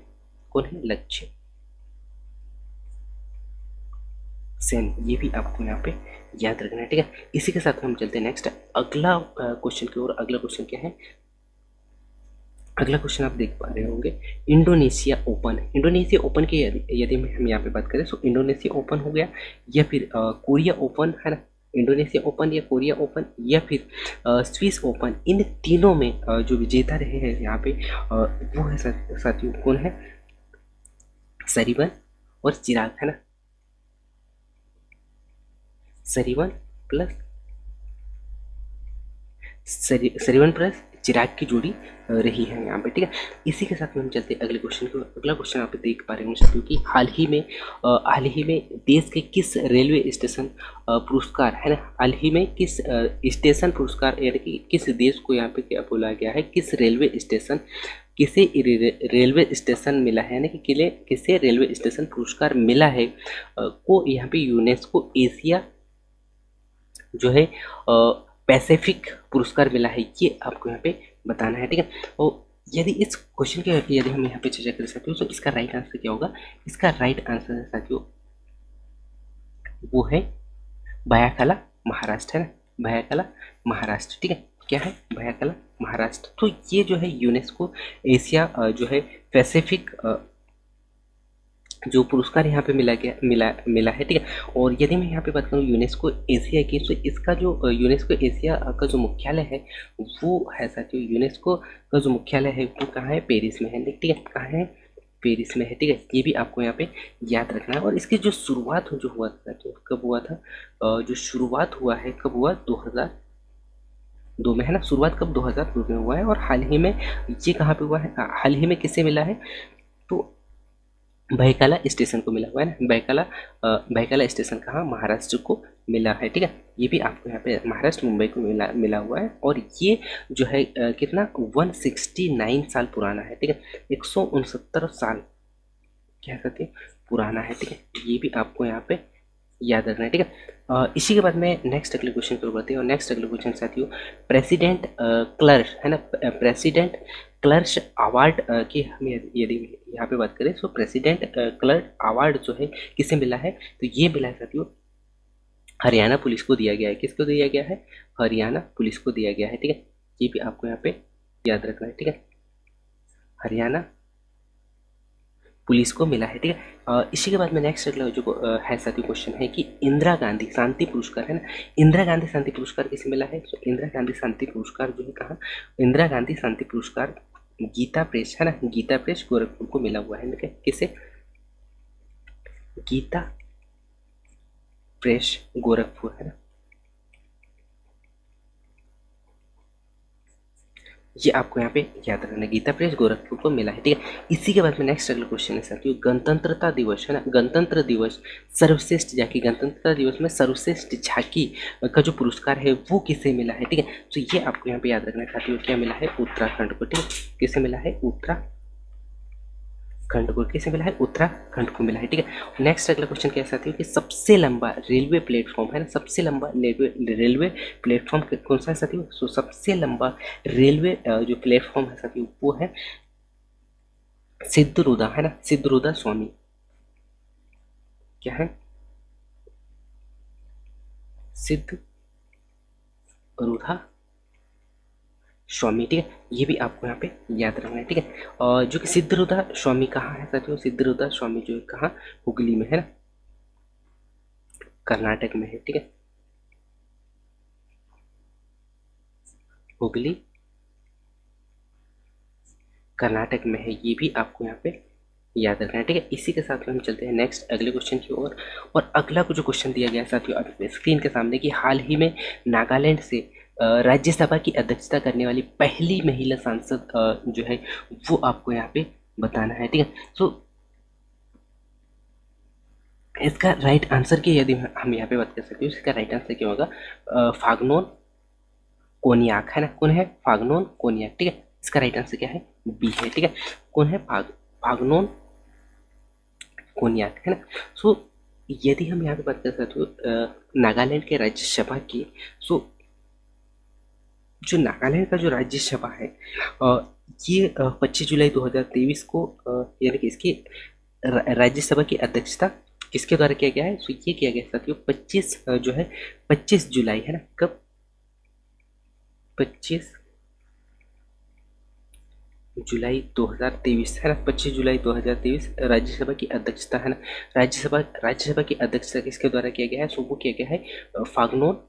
कौन है? लक्ष्य सेन। ये भी आपको यहाँ पे याद रखना है, ठीक है। इसी के साथ हम चलते हैं नेक्स्ट अगला क्वेश्चन की ओर। अगला क्वेश्चन क्या है? अगला क्वेश्चन आप देख पा रहे होंगे, इंडोनेशिया ओपन की यदि हम यहाँ पे बात करें तो इंडोनेशिया ओपन हो गया, या फिर कोरिया ओपन, है ना। इंडोनेशिया ओपन या कोरिया ओपन या फिर स्विस ओपन, इन तीनों में जो विजेता रहे हैं यहाँ पे वो है साथियों, कौन है? सरीवन और चिराग, है ना। सरीवन प्लस सरीवन प्लस चिराग की जोड़ी रही है यहाँ पे, ठीक है। इसी के साथ में हम चलते हैं अगले क्वेश्चन को। अगला क्वेश्चन आप देख पा रहे होंगे साथियों कि हाल ही में देश के किस रेलवे स्टेशन पुरस्कार, है ना, हाल ही में किस स्टेशन पुरस्कार, यानी कि किस देश को यहाँ पे क्या बोला गया है, किस रेलवे स्टेशन, किसे रेलवे स्टेशन मिला है, यानी कि किसे रेलवे स्टेशन पुरस्कार मिला है को यहाँ पे यूनेस्को एशिया जो है पैसिफिक पुरस्कार मिला है। ये आपको यहाँ पे बताना है, ठीक है। और यदि इस क्वेश्चन के यदि हम यहाँ पे चर्चा कर सकते हो तो इसका राइट आंसर क्या होगा? इसका राइट आंसर है साथियों, वो है भयाकला, महाराष्ट्र, है ना। भयाकला महाराष्ट्र, ठीक है। क्या है? भयाकला महाराष्ट्र। तो ये जो है यूनेस्को एशिया जो है पैसिफिक जो पुरस्कार यहाँ पे मिला है, ठीक है। और यदि मैं यहाँ पे बात करूँ यूनेस्को एशिया की, तो इसका जो यूनेस्को एशिया का जो मुख्यालय है वो है साथियों, यूनेस्को का जो मुख्यालय है वो कहाँ है? पेरिस में है, ठीक है। कहाँ है? पेरिस में है, ठीक है। ये भी आपको यहाँ पे याद रखना है। और इसकी जो शुरुआत जो हुआ था, तो कब हुआ था? जो शुरुआत हुआ है कब हुआ? 2002 में, है ना। शुरुआत कब? 2002 में हुआ है। और हाल ही में ये कहाँ पे हुआ है? हाल ही में किससे मिला है? तो भयकाला स्टेशन को मिला हुआ है ना। भयकाला स्टेशन कहाँ? महाराष्ट्र को मिला है, ठीक है। ये भी आपको यहाँ पे महाराष्ट्र मुंबई को मिला हुआ है। और ये जो है कितना 169 साल पुराना है, ठीक है। 169 साल क्या कहते हैं पुराना है, ठीक है। ये भी आपको यहाँ पे याद रखना है, ठीक है। इसी के बाद में नेक्स्ट अगले क्वेश्चन पर बढ़ते हैं। और नेक्स्ट अगले क्वेश्चन साथियों प्रेसिडेंट क्लर्क, है ना। प्रेसिडेंट क्लर्क अवार्ड की हम यदि यहाँ पे बात करें तो प्रेसिडेंट क्लर्क अवार्ड जो है किसे मिला है? तो ये मिला है साथियों हरियाणा पुलिस को दिया गया है। किसको दिया गया है? हरियाणा पुलिस को दिया गया है, ठीक है। ये भी आपको यहाँ पे याद रखना है, ठीक है। हरियाणा पुलिस को मिला है, ठीक है। इसी के बाद में नेक्स्ट अगला जो है साथियों क्वेश्चन है कि इंदिरा गांधी शांति पुरस्कार, है ना। इंदिरा गांधी शांति पुरस्कार किसे मिला है? तो इंदिरा गांधी शांति पुरस्कार जो है कहाँ? इंदिरा गांधी शांति पुरस्कार गीता प्रेस, है ना। गीता प्रेस गोरखपुर को मिला हुआ है, किसे? गीता प्रेस गोरखपुर, है ना। ये आपको यहाँ पे याद रखना, गीता प्रेस गोरखपुर को मिला है, ठीक है। इसी के बाद में नेक्स्ट अगला क्वेश्चन है साथियों, गणतंत्रता दिवस है ना, गणतंत्र दिवस सर्वश्रेष्ठ झांकी, गणतंत्रता दिवस में सर्वश्रेष्ठ झांकी का जो पुरस्कार है वो किसे मिला है, ठीक है। तो ये आपको यहाँ पे याद रखना है साथियों, क्या मिला है, उत्तराखंड को, ठीक है। किसे मिला है, उत्तराखंड को, किसे मिला है, उत्तराखंड को मिला है, ठीक है। नेक्स्ट अगला क्वेश्चन क्या है साथियों कि सबसे लंबा रेलवे प्लेटफॉर्म है ना, सबसे लंबा रेलवे प्लेटफॉर्म कौन सा है साथियों, सो सबसे लंबा रेलवे जो प्लेटफॉर्म है साथियों वो है सिद्धरूदा, है ना, सिद्धरूदा स्वामी, क्या है, सिद्धरूदा स्वामी, ठीक है। ये भी आपको यहाँ पे याद रखना है, ठीक है। और जो कि सिद्धरूदा स्वामी कहाँ है साथियों, सिद्धरूदा स्वामी जो है कहाँ, हुगली में है ना, कर्नाटक में है, ठीक है, हुगली कर्नाटक में है, ये भी आपको यहाँ पे याद रखना है, ठीक है। इसी के साथ में हम चलते हैं नेक्स्ट अगले क्वेश्चन की ओर। और अगला को जो क्वेश्चन दिया गया है साथियों अभी स्क्रीन के सामने कि हाल ही में नागालैंड से राज्यसभा की अध्यक्षता करने वाली पहली महिला सांसद जो है वो आपको यहाँ पे बताना है, ठीक है। सो इसका राइट आंसर की यदि हम यहाँ पे बात कर सकते हैं, इसका राइट आंसर क्या होगा, फागनोन कोनियाक, है ना, कौन है, फागनोन कोनियाक, ठीक है। इसका राइट आंसर क्या है, बी है, ठीक है। कौन है, फागनोन कोनियाक, है ना। सो यदि हम यहाँ पे बात कर सकते हो नागालैंड के राज्यसभा की, सो जो नागालैंड का जो राज्यसभा है ये 25 जुलाई 2023 को यानी कि इसकी राज्यसभा की अध्यक्षता किसके द्वारा किया गया है, सो ये किया गया साथियों 25 जो है 25 जुलाई, है ना, कब, 25 जुलाई 2023, है ना, 25 जुलाई 2023 राज्यसभा की अध्यक्षता, है ना, राज्यसभा की अध्यक्षता किसके द्वारा किया गया है, सो वो किया गया है फागनोन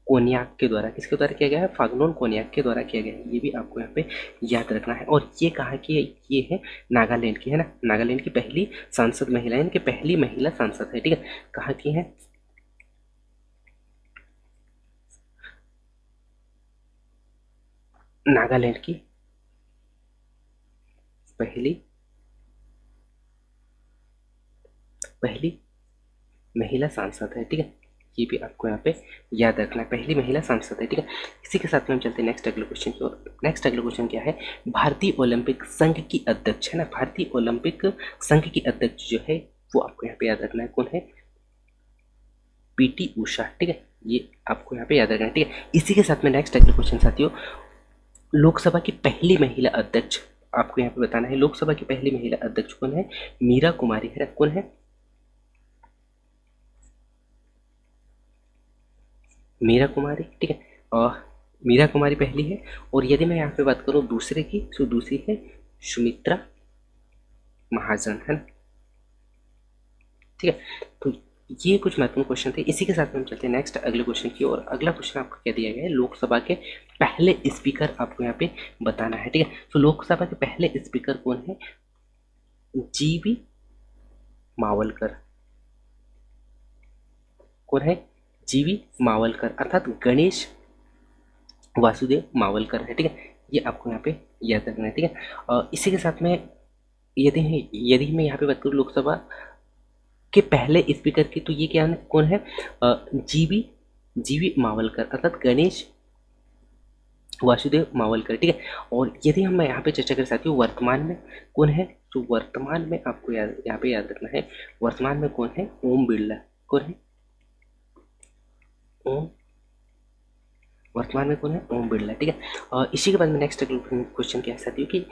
कोनियाक के द्वारा, किसके द्वारा किया गया है, फागनोन कोनियाक के द्वारा किया गया है। ये भी आपको यहाँ पे याद रखना है। और ये कहा कि ये है नागालैंड की, है ना, नागालैंड की पहली सांसद महिला, यानी कि पहली महिला सांसद है, ठीक है। कहाँ की है, नागालैंड की पहली पहली महिला सांसद है, ठीक है। ये भी आपको यहाँ पे याद रखना है, पहली महिला सांसद है, ठीक है। इसी के साथ में हम चलते हैं नेक्स्ट अगले क्वेश्चन की ओर। नेक्स्ट अगला क्वेश्चन क्या है, भारतीय ओलंपिक संघ की अध्यक्ष, है ना, भारतीय ओलंपिक संघ की अध्यक्ष जो है वो आपको यहाँ पे याद रखना है, कौन है, पीटी उषा, ठीक है। ये आपको यहाँ पे याद रखना है, ठीक है। इसी के साथ में नेक्स्ट अगला क्वेश्चन साथियों, लोकसभा की पहली महिला अध्यक्ष आपको यहाँ पे बताना है, लोकसभा की पहली महिला अध्यक्ष कौन है, मीरा कुमारी, है ना, कौन है, मीरा कुमारी, ठीक है। और मीरा कुमारी पहली है। और यदि मैं यहाँ पे बात करूँ दूसरे की, तो दूसरी है सुमित्रा महाजन, है ना, ठीक है। तो ये कुछ महत्वपूर्ण क्वेश्चन थे। इसी के साथ में हम चलते हैं नेक्स्ट अगले क्वेश्चन की ओर। अगला क्वेश्चन आपको क्या दिया गया है, लोकसभा के पहले स्पीकर आपको यहाँ पे बताना है, ठीक है। तो लोकसभा के पहले स्पीकर कौन है, जीवी मावलकर, कौन है, जीवी मावलकर, अर्थात गणेश वासुदेव मावलकर है, ठीक है। ये आपको यहाँ पे याद रखना है, ठीक है। इसी के साथ में यदि यदि मैं यहाँ पे बात करूँ लोकसभा के पहले स्पीकर की, तो ये क्या कौन है, जीवी जीवी मावलकर, अर्थात गणेश वासुदेव मावलकर, ठीक है। और यदि हम यहाँ पे चर्चा करें साथियों वर्तमान में कौन है, तो वर्तमान में आपको यहाँ पे याद रखना है, वर्तमान में कौन है, ओम बिरला, कौन है, ओम, वर्तमान में कौन है, ओम बिरला, ठीक है। इसी के बाद में नेक्स्ट क्वेश्चन क्या है साथियों कि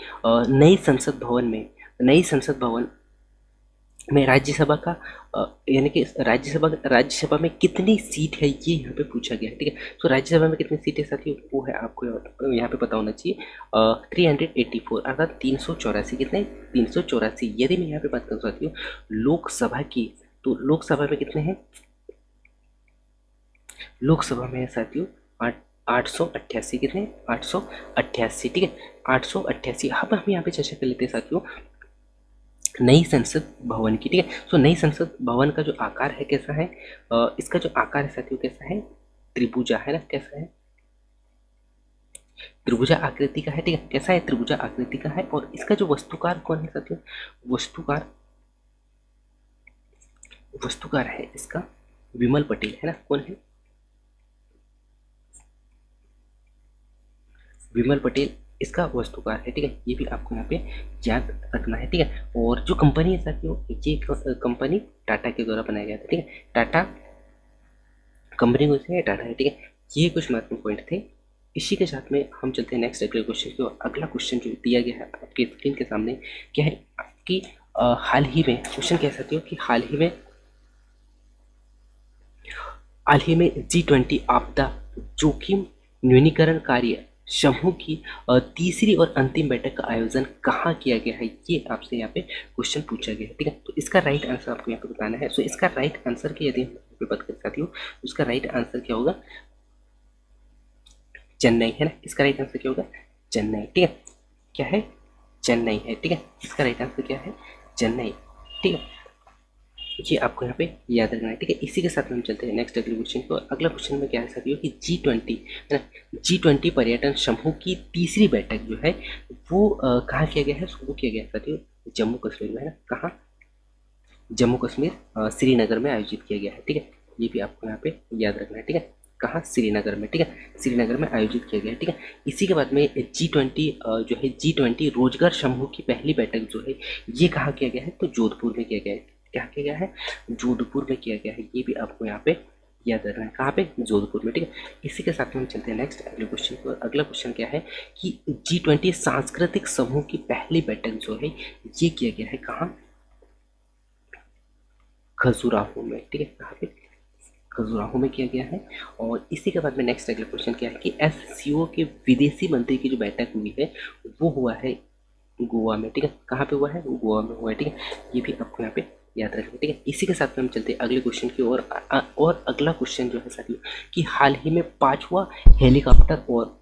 नई संसद भवन में राज्यसभा का यानी कि राज्यसभा में कितनी सीट है, ये यहाँ पे पूछा गया है, ठीक है। तो राज्यसभा में कितनी सीट है साथियों, वो है आपको यहाँ पे पता होना चाहिए 384, अर्थात 384, कितने, 384। यदि मैं यहाँ पे बात करूँ साथियों लोकसभा की, तो लोकसभा में कितने हैं, लोकसभा में है साथियों 888, कितने, 888, ठीक है, 888। अब हम यहाँ पे चर्चा कर लेते हैं साथियों नई संसद भवन की, ठीक है। सो नई संसद भवन का जो आकार है कैसा है, इसका जो आकार है साथियों कैसा है, त्रिभुजा, है ना, कैसा है, त्रिभुजा आकृति का है, ठीक है। कैसा है? त्रिभुजा आकृति का है। और इसका जो वस्तुकार कौन है साथियों? वस्तुकार वस्तुकार है इसका विमल पटेल, है ना। कौन है? विमल पटेल इसका वस्तुकार है, ठीक है। ये भी आपको यहाँ पे याद रखना है, ठीक है। और जो कंपनी है साथियों, ये कंपनी टाटा के द्वारा बनाया गया था, ठीक है। टाटा कंपनी को से टाटा है, ठीक है। ये कुछ महत्वपूर्ण पॉइंट थे। इसी के साथ में हम चलते हैं नेक्स्ट अगले क्वेश्चन की ओर। अगला क्वेश्चन जो दिया गया है आपके स्क्रीन के सामने क्या है कि हाल ही में क्वेश्चन कह सकते हो कि हाल ही में G20 आपदा जोखिम न्यूनीकरण कार्य समूह की तीसरी और अंतिम बैठक का आयोजन कहाँ किया गया है, ये आपसे यहाँ पे क्वेश्चन पूछा गया है, ठीक है। तो इसका राइट आंसर आपको यहाँ पे बताना है। सो इसका राइट आंसर की यदि हम बात कर सकती हूँ, उसका राइट आंसर क्या होगा? चेन्नई, है ना। इसका राइट आंसर क्या होगा? चेन्नई, ठीक है। क्या है? चेन्नई है, ठीक है। इसका राइट आंसर क्या है? चेन्नई, ठीक है। ये आपको यहाँ पे याद रखना है, ठीक है। इसी के साथ में हम चलते हैं नेक्स्ट अगले क्वेश्चन को। अगला क्वेश्चन में क्या है साथियों कि G20, है ना, G20 पर्यटन समूह की तीसरी बैठक जो है वो कहाँ किया गया है? वो किया गया है साथियों जम्मू कश्मीर में, है ना। कहाँ? जम्मू कश्मीर श्रीनगर में आयोजित किया गया है, ठीक है। ये भी आपको यहाँ पे याद रखना है, ठीक है। कहाँ? श्रीनगर में, ठीक है। श्रीनगर में आयोजित किया गया है, ठीक है। इसी के बाद में G20 जो है G20 रोजगार समूह की पहली बैठक जो है ये कहाँ किया गया है? तो जोधपुर में किया गया है। क्या किया गया है? जोधपुर में किया गया है। ये भी आपको यहाँ पे याद रखना है। कहाँ पे? जोधपुर में, ठीक है। इसी के साथ में हम चलते हैं नेक्स्ट अगले क्वेश्चन को। अगला क्वेश्चन क्या है कि G20 सांस्कृतिक समूह की पहली बैठक जो है ये किया गया है कहाँ? खजुराहो में, ठीक है। कहाँ पे? खजुराहो में किया गया है। और इसी के बाद में नेक्स्ट अगला क्वेश्चन क्या है कि एससीओ के विदेशी मंत्री की जो बैठक हुई है वो हुआ है गोवा में, ठीक है। कहाँ पे हुआ है? गोवा में हुआ है, ठीक है। ये भी आपको यहाँ पे याद रखना, ठीक है। इसी के साथ में हम चलते हैं अगले क्वेश्चन की ओर। और अगला क्वेश्चन जो है साथियों कि हाल ही में 5वां हेलीकॉप्टर और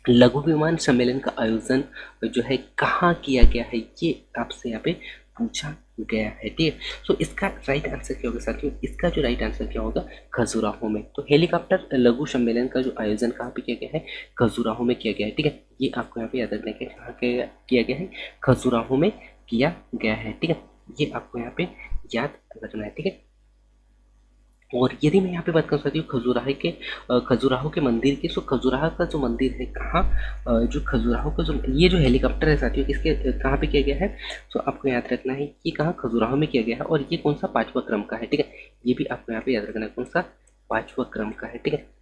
लघु विमान सम्मेलन का आयोजन जो है कहाँ किया गया है, ये आपसे यहाँ पे पूछा गया है, ठीक है। सो इसका राइट आंसर क्या होगा साथियों? इसका जो राइट आंसर क्या होगा? खजुराहो में। तो हेलीकॉप्टर लघु सम्मेलन का जो आयोजन कहाँ पे किया गया है? खजुराहो में किया गया है, ठीक है। ये आपको यहाँ पे याद रखना है कहाँ किया गया है? खजुराहो में किया गया है, ठीक है। ये आपको यहाँ पे याद रखना है, ठीक है। और यदि मैं यहाँ पे बात कर सकती हूँ खजुराहो के मंदिर की, सो खजुराहो का जो मंदिर है कहाँ? जो खजुराहो का जो ये जो हेलीकॉप्टर है साथियों किसके कहाँ पे किया गया है? तो आपको याद रखना है कि कहाँ? खजुराहो में किया गया है। और ये कौन सा 5वां क्रम का है, ठीक है। ये भी आपको यहाँ पे याद रखना है कौन सा 5वां क्रम का है, ठीक है।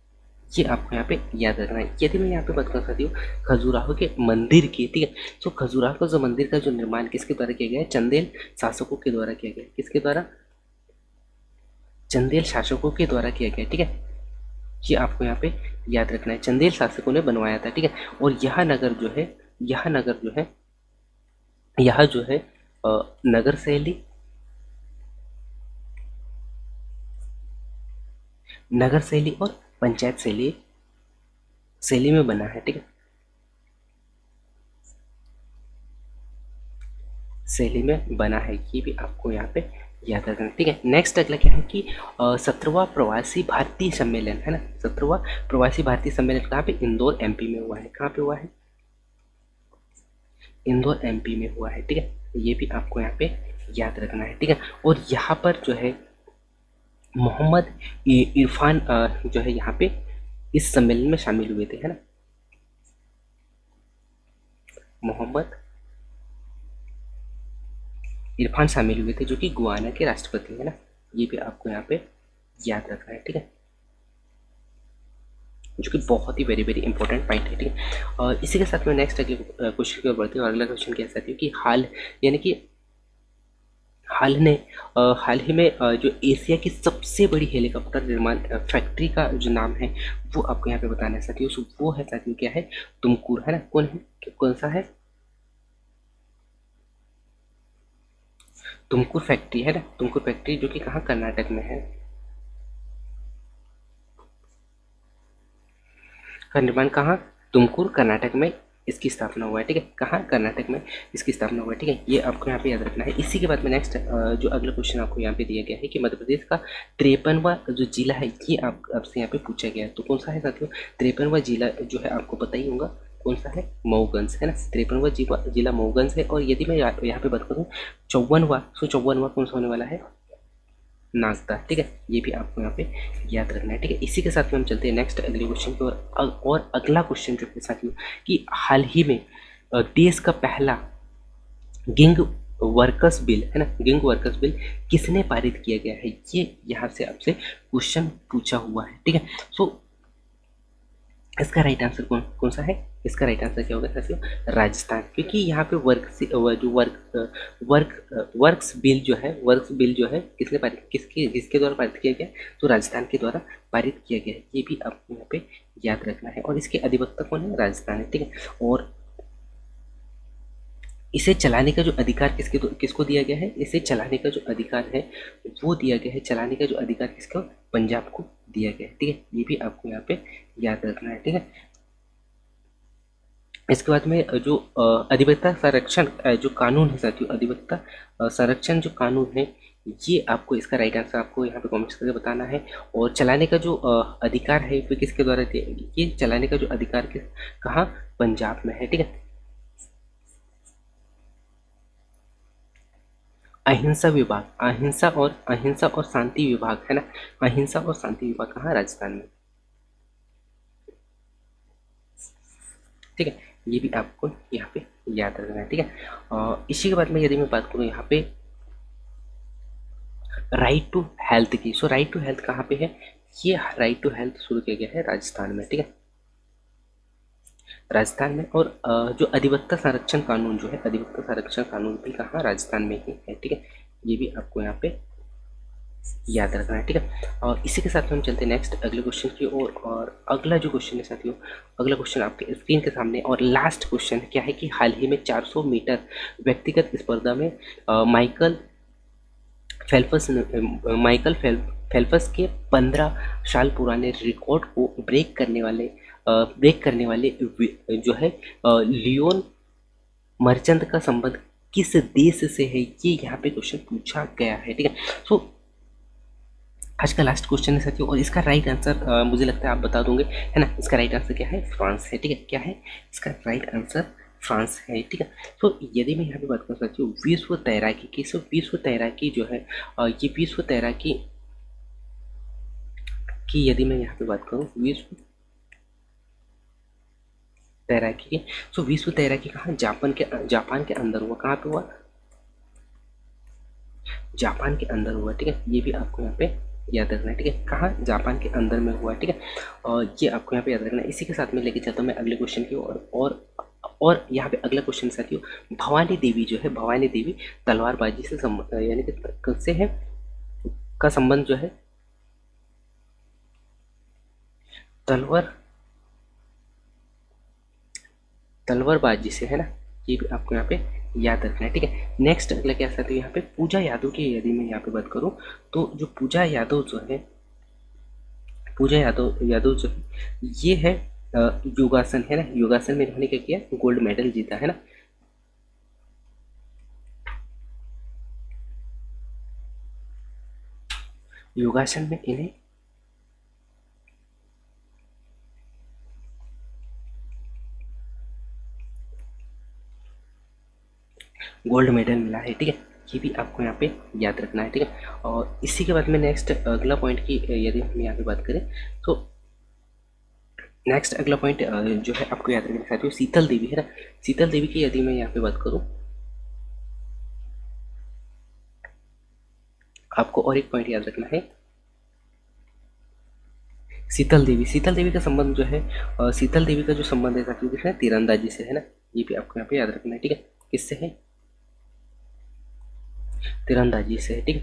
ये आपको यहाँ पे याद रखना है। यदि मैं यहाँ पे बात कर सकती हूँ खजुराहो के मंदिर की, ठीक है। तो खजुराहो का जो मंदिर का जो निर्माण किसके द्वारा किया गया है? चंदेल शासकों के द्वारा किया गया है। किसके द्वारा? चंदेल शासकों के द्वारा किया गया, ठीक है। ये आपको यहाँ पे याद रखना है। चंदेल शासकों ने बनवाया था, ठीक है। और यह नगर जो है यह जो है नगर शैली और पंचायत शैली में बना है, ठीक है। शैली में बना है। ये भी आपको यहाँ पे याद रखना, ठीक है। नेक्स्ट अगला क्या है कि 17वां प्रवासी भारतीय सम्मेलन, है ना। 17वां प्रवासी भारतीय सम्मेलन कहाँ पे? इंदौर एमपी में हुआ है। कहाँ पे हुआ है? इंदौर एमपी में हुआ है, ठीक है। ये भी आपको यहाँ पे याद रखना है, ठीक है। और यहाँ पर जो है मोहम्मद इरफान जो है यहाँ पे इस सम्मेलन में शामिल हुए थे, है ना। मोहम्मद इरफान शामिल हुए थे जो कि गुआना के राष्ट्रपति, है ना। ये भी आपको यहाँ पे याद रखना है, ठीक है। जो कि बहुत ही वेरी वेरी इंपॉर्टेंट पॉइंट है, ठीक है। और इसी के साथ में नेक्स्ट अगले क्वेश्चन की ओर बढ़ते हैं। और अगला क्वेश्चन कह सकती हूँ कि यानी कि हाल ही में जो एशिया की सबसे बड़ी हेलीकॉप्टर निर्माण फैक्ट्री का जो नाम है वो आपको यहाँ पे बताना है साथियों। सो वो है साथियों क्या है? तुमकुर, है ना। कौन सा है? तुमकुर फैक्ट्री, है ना। तुमकुर फैक्ट्री जो कि कहाँ? कर्नाटक में है। का निर्माण कहाँ? तुमकुर कर्नाटक में इसकी स्थापना हुआ है, ठीक है। कहाँ? कर्नाटक में इसकी स्थापना हुआ है, ठीक है। ये आपको यहाँ पे याद रखना है। इसी के बाद में नेक्स्ट जो अगला क्वेश्चन आपको यहाँ पे दिया गया है कि मध्य प्रदेश का 53वां जो जिला है ये आप आपसे यहाँ पे पूछा गया है। तो कौन सा है साथियों? 53वां जिला जो है आपको पता ही होगा कौन सा है, मऊगंज है ना। 53वां जिला मऊगंज है। और यदि मैं यहाँ पे बात करूँ 54वां कौन सा होने वाला है? नागदा, ठीक है। ये भी आपको यहाँ पे याद रखना है, ठीक है। इसी के साथ में हम चलते हैं नेक्स्ट अगले क्वेश्चन की ओर। और अगला क्वेश्चन जो है साथियों कि हाल ही में देश का पहला गिग वर्कर्स बिल है ना, गिग वर्कर्स बिल किसने पारित किया गया है? ये यहाँ से आपसे क्वेश्चन पूछा हुआ है, ठीक है। सो इसका राइट आंसर कौन कौन सा है? इसका राइट आंसर क्या होगा साथियों? राजस्थान। क्योंकि यहाँ पे वर्क्स बिल जो है, वर्क्स बिल जो है किसने पारित किसके द्वारा पारित किया गया? तो राजस्थान के द्वारा पारित किया गया है। ये भी आपको यहाँ पे याद रखना है। और इसके अधिवक्ता कौन है? राजस्थान है, ठीक है। और इसे चलाने का जो अधिकार किसको दिया गया है? इसे चलाने का जो अधिकार है वो दिया गया है, चलाने का जो अधिकार किसको? पंजाब को दिया गया है, ठीक है। ये भी आपको यहाँ पे याद रखना है, ठीक है। इसके बाद में जो अधिवक्ता संरक्षण जो कानून है साथियों, अधिवक्ता संरक्षण जो कानून है ये आपको इसका राइट आंसर आपको यहाँ पे कमेंट्स करके बताना है। और चलाने का जो अधिकार है वो किसके द्वारा दिया? ये चलाने का जो अधिकार कहाँ? पंजाब में है, ठीक है। अहिंसा विभाग, अहिंसा और शांति विभाग है ना, अहिंसा और शांति विभाग कहाँ? राजस्थान में, ठीक है। ये भी आपको यहाँ पे याद रखना है, ठीक है। और इसी के बाद में यदि मैं बात करूँ यहाँ पे राइट टू हेल्थ की, सो राइट टू हेल्थ कहाँ पे है? ये राइट टू हेल्थ शुरू किया गया है राजस्थान में, ठीक है, राजस्थान में। और जो अधिवक्ता संरक्षण कानून जो है, अधिवक्ता संरक्षण कानून भी कहाँ? राजस्थान में ही है, ठीक है। ये भी आपको यहाँ पे याद रखना है, ठीक है। और इसी के साथ में हम चलते हैं नेक्स्ट अगले क्वेश्चन की ओर। और अगला जो क्वेश्चन है साथियों, अगला क्वेश्चन आपके स्क्रीन के सामने और लास्ट क्वेश्चन क्या है कि हाल ही में 400 मीटर व्यक्तिगत स्पर्धा में माइकल फेल्प्स के 15 साल पुराने रिकॉर्ड को ब्रेक करने वाले जो है लियोन मर्चेंट का संबंध किस देश से है? ये यहाँ पे क्वेश्चन पूछा गया है, ठीक है। सो आज का लास्ट क्वेश्चन है साथियों और इसका राइट आंसर मुझे लगता है आप बता दोगे, है ना। इसका राइट आंसर क्या है? फ्रांस है, ठीक है। क्या है इसका राइट आंसर? फ्रांस है, ठीक है। तो यदि मैं यहाँ पे बात करूँ साथियों विश्व तैराकी की, सो विश्व तैराकी जो है ये विश्व तैराकी की यदि मैं यहाँ पे बात करूँ विश्व तैराकी की, सो विश्व तैराकी कहाँ? जापान के अंदर हुआ। कहाँ पे हुआ? जापान के अंदर हुआ, ठीक है। ये भी आपको यहाँ पे याद रखना है, ठीक है। कहाँ? जापान के अंदर में हुआ, ठीक है। और ये आपको यहाँ पे याद रखना है। इसी के साथ में लेके चलता हूँ मैं अगले क्वेश्चन की और यहाँ पे अगला क्वेश्चन साथियों भवानी देवी जो है, भवानी देवी तलवारबाजी से यानी कि किससे है का संबंध जो है? तलवारबाजी से, है ना। ये भी आपको यहाँ पे याद रखना है, ठीक है। नेक्स्ट अगला क्या साथियों यहाँ पे पूजा यादव की यदि मैं यहाँ पे बात करूँ तो जो पूजा यादव जो है, पूजा यादव जो है ये है योगासन, है ना। योगासन में इन्होंने क्या किया? गोल्ड मेडल जीता, है ना। योगासन में इन्हें गोल्ड मेडल मिला है, ठीक है। ये भी आपको यहाँ पे याद रखना है, ठीक है। और इसी के बाद में नेक्स्ट अगला पॉइंट की यदि हम यहाँ पे बात करें तो नेक्स्ट अगला पॉइंट जो है आपको याद रखना साथियों शीतल देवी, है ना। शीतल देवी की यदि मैं यहाँ पे बात करूँ आपको और एक पॉइंट याद रखना है शीतल देवी का संबंध जो है शीतल देवी का जो संबंध है साथियों किससे? तीरंदाजी से, है ना। ये भी आपको यहाँ पे याद रखना है, ठीक है। किससे है? तीरंदाजी से है, ठीक है।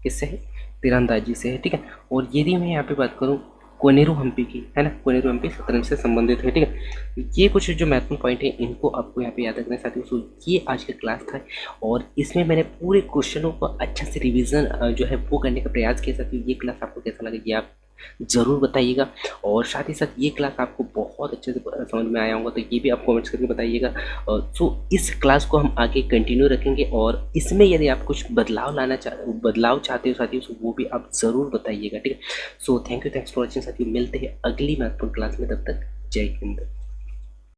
किससे है? तीरंदाजी से है, ठीक है। और यदि मैं यहाँ पे बात करूँ कोनेरू हम्पी की, है ना, कोनेरू हम्पी शतरंज से संबंधित है, ठीक है। ये कुछ जो महत्वपूर्ण पॉइंट है इनको आपको यहाँ पे याद रखना है साथियों। सो ये आज का क्लास था और इसमें मैंने पूरे क्वेश्चनों को अच्छा से रिवीजन जो है वो करने का प्रयास किया साथियों। ये क्लास आपको कैसा लगा ये आप ज़रूर बताइएगा। और साथ ही साथ ये क्लास आपको बहुत अच्छे से समझ में आया होगा तो ये भी आप कमेंट्स करके बताइएगा। सो इस क्लास को हम आगे कंटिन्यू रखेंगे और इसमें यदि आप कुछ बदलाव चाहते हो साथियों, सो वो भी आप ज़रूर बताइएगा, ठीक है। So thank you, thanks for watching साथियों, मिलते हैं अगली महत्वपूर्ण क्लास में, तब तक जय हिंद।